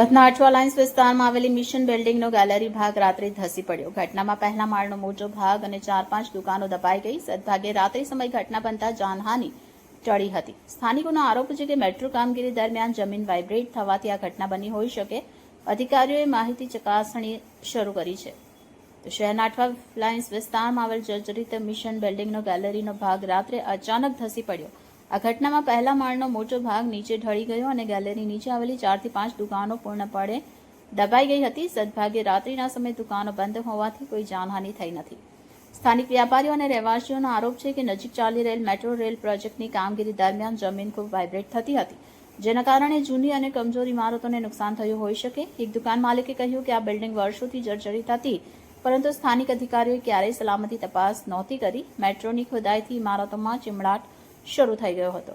સુરતના અઠવા લાઇન્સ વિસ્તારમાં આવેલી મિશન બિલ્ડિંગનો ગેલેરી ભાગ રાત્રે ધસી પડ્યો. ઘટનામાં પહેલા માળનો મોટો ભાગ અને 4-5 દુકાનો દબાઈ ગઈ. સદભાગ્યે રાત્રિ સમય ઘટના બનતા જાનહાનિ ટળી હતી. સ્થાનિકોનો આરોપ છે કે મેટ્રો કામગીરી દરમિયાન જમીન વાઇબ્રેટ થવાથી આ ઘટના બની હોઈ શકે. અધિકારીઓએ માહિતી ચકાસણી શરૂ કરી છે. તો શહેરના અઠવા લાઇન્સ વિસ્તારમાં આવેલ જર્જરિત મિશન બિલ્ડિંગનો ગેલેરીનો ભાગ રાત્રે અચાનક ધસી પડ્યો. આ ઘટનામાં પહેલા માળનો મોટો ભાગ નીચે ઢળી ગયો અને ગેલેરી નીચે આવેલી 4 થી 5 દુકાનો પૂર્ણપણે દબાઈ ગઈ હતી. સદભાગ્યે રાત્રિના સમયે દુકાનો બંધ હોવાથી કોઈ જાનહાનિ થઈ નથી. સ્થાનિક વ્યાપારીઓ અને રહેવાસીઓનો આરોપ છે કે નજીક ચાલી રહેલ મેટ્રો રેલ પ્રોજેક્ટની કામગીરી દરમિયાન જમીન ખૂબ વાઇબ્રેટ થતી હતી, જેના કારણે જૂની અને કમજોર ઇમારતોને નુકસાન થયું હોઈ શકે. એક દુકાન માલિકે કહ્યું કે આ બિલ્ડિંગ વર્ષોથી જર્જરિત હતી, પરંતુ સ્થાનિક અધિકારીઓએ ક્યારેય સલામતી તપાસ નહોતી કરી. મેટ્રોની ખોદાઈથી ઇમારતોમાં ચીમડાટ શરૂ થઈ ગયો હતો.